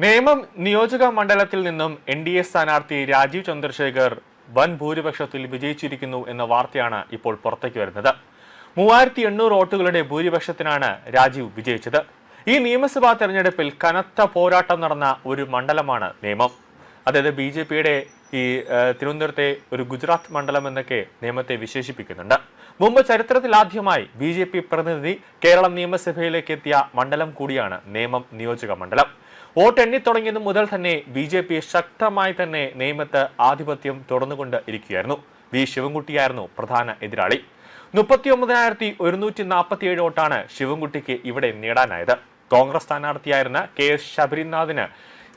നേമം നിയോജക മണ്ഡലത്തിൽ നിന്നും എൻ.ഡി.എ സ്ഥാനാർത്ഥി രാജീവ് ചന്ദ്രശേഖർ വൻ ഭൂരിപക്ഷത്തിൽ വിജയിച്ചിരിക്കുന്നു എന്ന വാർത്തയാണ് ഇപ്പോൾ പുറത്തേക്ക് വരുന്നത്. 3800 വോട്ടുകളുടെ ഭൂരിപക്ഷത്തിനാണ് രാജീവ് വിജയിച്ചത്. ഈ നിയമസഭാ തെരഞ്ഞെടുപ്പിൽ കനത്ത പോരാട്ടം നടന്ന ഒരു മണ്ഡലമാണ് നേമം. അതായത് ബി.ജെ.പിയുടെ ഈ തിരുവനന്തപുരത്തെ ഒരു ഗുജറാത്ത് മണ്ഡലം എന്നൊക്കെ നേമത്തെ വിശേഷിപ്പിക്കുന്നുണ്ട്. മുമ്പ് ചരിത്രത്തിൽ ആദ്യമായി ബി.ജെ.പി പ്രതിനിധി കേരളം നിയമസഭയിലേക്ക് എത്തിയ മണ്ഡലം കൂടിയാണ് നേമം നിയോജക മണ്ഡലം. വോട്ട് എണ്ണിത്തുടങ്ങിയതു മുതൽ തന്നെ ബി.ജെ.പി ശക്തമായി തന്നെ നേമത്ത് ആധിപത്യം തുടർന്നുകൊണ്ട് ഇരിക്കുകയായിരുന്നു. വി ശിവൻകുട്ടിയായിരുന്നു പ്രധാന എതിരാളി. 39,147 വോട്ടാണ് ശിവൻകുട്ടിക്ക് ഇവിടെ നേടാനായത്. കോൺഗ്രസ് സ്ഥാനാർത്ഥിയായിരുന്ന കെ.എസ്. ശബരിനാഥിന്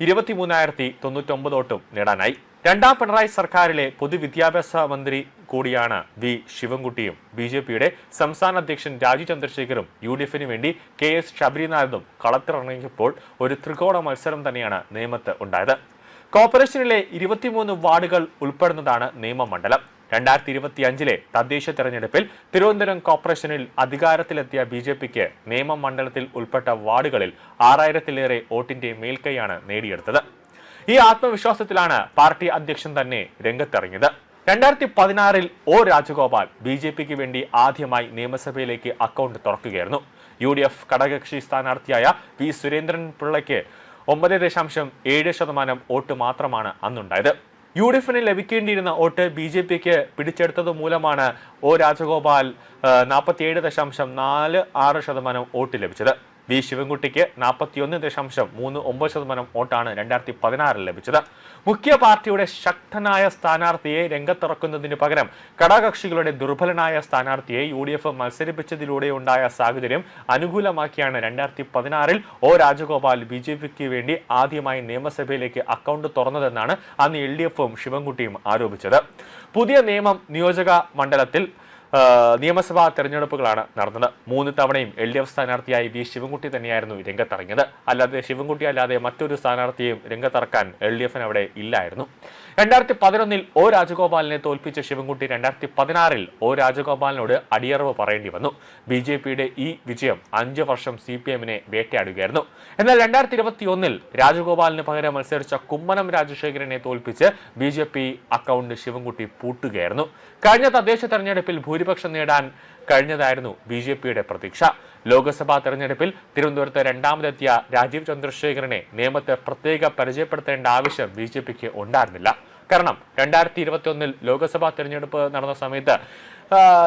23,099 വോട്ടും നേടാനായി. രണ്ടാം പിണറായി സർക്കാരിലെ പൊതുവിദ്യാഭ്യാസ മന്ത്രി കൂടിയാണ് വി ശിവൻകുട്ടിയും. ബി.ജെ.പിയുടെ സംസ്ഥാന അധ്യക്ഷൻ രാജീവ് ചന്ദ്രശേഖറും യു.ഡി.എഫിന് വേണ്ടി കെ.എസ്. ശബരിനാഥും കളത്തിലിറങ്ങിയപ്പോൾ ഒരു ത്രികോണ മത്സരം തന്നെയാണ് നേമത്ത് ഉണ്ടായത്. കോർപ്പറേഷനിലെ 23 വാർഡുകൾ ഉൾപ്പെടുന്നതാണ് നേമം മണ്ഡലം. 2025 തദ്ദേശ തെരഞ്ഞെടുപ്പിൽ തിരുവനന്തപുരം കോർപ്പറേഷനിൽ അധികാരത്തിലെത്തിയ ബി.ജെ.പിക്ക് നേമം മണ്ഡലത്തിൽ ഉൾപ്പെട്ട വാർഡുകളിൽ 6000-ലേറെ വോട്ടിന്റെ മേൽക്കൈയാണ് നേടിയെടുത്തത്. ഈ ആത്മവിശ്വാസത്തിലാണ് പാർട്ടി അധ്യക്ഷൻ തന്നെ രംഗത്തിറങ്ങിയത്. 2016 ഒ രാജഗോപാൽ ബി.ജെ.പിക്ക് വേണ്ടി ആദ്യമായി നിയമസഭയിലേക്ക് അക്കൗണ്ട് തുറക്കുകയായിരുന്നു. യു.ഡി.എഫ് ഘടകകക്ഷി സ്ഥാനാർത്ഥിയായ വി സുരേന്ദ്രൻ പിള്ളയ്ക്ക് 9.7% വോട്ട് മാത്രമാണ് അന്നുണ്ടായത്. യു.ഡി.എഫിന് ലഭിക്കേണ്ടിയിരുന്ന വോട്ട് ബി.ജെ.പിക്ക് പിടിച്ചെടുത്തത് മൂലമാണ് ഒ രാജഗോപാൽ 47.46% വോട്ട് ലഭിച്ചത്. വി ശിവൻകുട്ടിക്ക് 41.39% വോട്ടാണ് 2016 ലഭിച്ചത്. മുഖ്യ പാർട്ടിയുടെ ശക്തനായ സ്ഥാനാർത്ഥിയെ രംഗത്തിറക്കുന്നതിന് പകരം ഘടകകക്ഷികളുടെ ദുർബലനായ സ്ഥാനാർത്ഥിയെ യു.ഡി.എഫ് മത്സരിപ്പിച്ചതിലൂടെ ഉണ്ടായ സാഹചര്യം അനുകൂലമാക്കിയാണ് 2016 ഒ രാജഗോപാൽ ബി.ജെ.പിക്ക് വേണ്ടി ആദ്യമായി നിയമസഭയിലേക്ക് അക്കൗണ്ട് തുറന്നതെന്നാണ് അന്ന് എൽ.ഡി.എഫും ശിവൻകുട്ടിയും ആരോപിച്ചത്. പുതിയ നേമം നിയോജക മണ്ഡലത്തിൽ നിയമസഭാ തെരഞ്ഞെടുപ്പുകളാണ് നടന്നത്. 3 തവണയും എൽ.ഡി.എഫ് സ്ഥാനാർത്ഥിയായി വി ശിവൻകുട്ടി തന്നെയായിരുന്നു രംഗത്തിറങ്ങിയത്. അല്ലാതെ ശിവൻകുട്ടി അല്ലാതെ മറ്റൊരു സ്ഥാനാർത്ഥിയെയും രംഗത്തിറക്കാൻ എൽ.ഡി.എഫിന് അവിടെ ഇല്ലായിരുന്നു. 2011 ഒ രാജഗോപാലിനെ തോൽപ്പിച്ച ശിവൻകുട്ടി 2016 ഒ രാജഗോപാലിനോട് അടിയറവ് പറയേണ്ടി വന്നു. ബി.ജെ.പിയുടെ ഈ വിജയം 5 വർഷം CPM-നെ വേട്ടയാടുകയായിരുന്നു. എന്നാൽ 2021 രാജഗോപാലിന് പകരം മത്സരിച്ച കുമ്മനം രാജശേഖരനെ തോൽപ്പിച്ച് ബി.ജെ.പി അക്കൗണ്ട് ശിവൻകുട്ടി പൂട്ടുകയായിരുന്നു. കഴിഞ്ഞ തദ്ദേശ തെരഞ്ഞെടുപ്പിൽ ഭൂരിപക്ഷം നേടാൻ കഴിഞ്ഞതായിരുന്നു ബി.ജെ.പിയുടെ പ്രതീക്ഷ. ലോക്സഭാ തെരഞ്ഞെടുപ്പിൽ തിരുവനന്തപുരത്ത് രണ്ടാമതെത്തിയ രാജീവ് ചന്ദ്രശേഖരനെ നേമത്തെ പ്രത്യേക പരിചയപ്പെടുത്തേണ്ട ആവശ്യം ബി.ജെ.പിക്ക് ഉണ്ടായിരുന്നില്ല. കാരണം 2021 ലോക്സഭാ തെരഞ്ഞെടുപ്പ് നടന്ന സമയത്ത്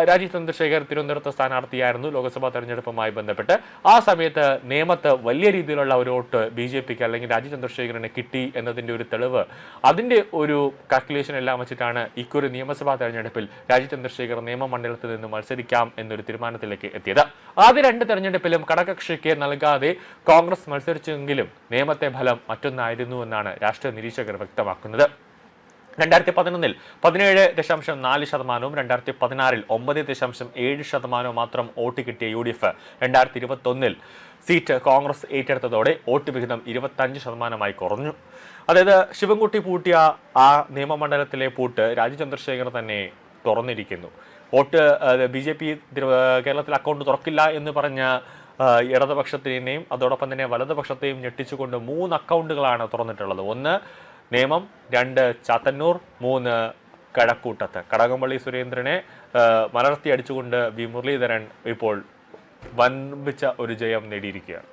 രാജീവ് ചന്ദ്രശേഖർ തിരുവനന്തപുരത്ത് സ്ഥാനാർത്ഥിയായിരുന്നു. ലോക്സഭാ തെരഞ്ഞെടുപ്പുമായി ബന്ധപ്പെട്ട് ആ സമയത്ത് നേമത്ത് വലിയ രീതിയിലുള്ള ഒരു വോട്ട് ബി.ജെ.പിക്ക് അല്ലെങ്കിൽ രാജീവ് ചന്ദ്രശേഖരന് കിട്ടി എന്നതിന്റെ ഒരു തെളിവ്, അതിന്റെ ഒരു കാൽക്കുലേഷൻ എല്ലാം വെച്ചിട്ടാണ് ഇക്കുറി നിയമസഭാ തെരഞ്ഞെടുപ്പിൽ രാജീവ് ചന്ദ്രശേഖർ നിയമമണ്ഡലത്തിൽ നിന്ന് മത്സരിക്കാം എന്നൊരു തീരുമാനത്തിലേക്ക് എത്തിയത്. ആദ്യ 2 തെരഞ്ഞെടുപ്പിലും ഘടകകക്ഷിക്ക് നൽകാതെ കോൺഗ്രസ് മത്സരിച്ചെങ്കിലും നേമത്തെ ഫലം മറ്റൊന്നായിരുന്നു എന്നാണ് രാഷ്ട്രീയ നിരീക്ഷകർ വ്യക്തമാക്കുന്നത്. 2011 17.4%, 2016 9.7% മാത്രം വോട്ട് കിട്ടിയ യു.ഡി.എഫ് 2021 സീറ്റ് കോൺഗ്രസ് ഏറ്റെടുത്തതോടെ വോട്ട് വിഹിതം 25% കുറഞ്ഞു. അതായത് ശിവൻകുട്ടി പൂട്ടിയ ആ നിയമമണ്ഡലത്തിലെ പൂട്ട് രാജീവ് ചന്ദ്രശേഖർ തന്നെ തുറന്നിരിക്കുന്നു. വോട്ട് ബി.ജെ.പി കേരളത്തിൽ അക്കൗണ്ട് തുറക്കില്ല എന്ന് പറഞ്ഞ ഇടതുപക്ഷത്തിനെയും അതോടൊപ്പം തന്നെ വലതുപക്ഷത്തെയും ഞെട്ടിച്ചുകൊണ്ട് 3 അക്കൗണ്ടുകളാണ് തുറന്നിട്ടുള്ളത്. 1 നേമം, 2 ചാത്തന്നൂർ, 3 കഴക്കൂട്ടത്ത്. കടകംപള്ളി സുരേന്ദ്രനെ മലർത്തി അടിച്ചുകൊണ്ട് വി മുരളീധരൻ ഇപ്പോൾ വൻപിച്ച ഒരു ജയം നേടിയിരിക്കുകയാണ്.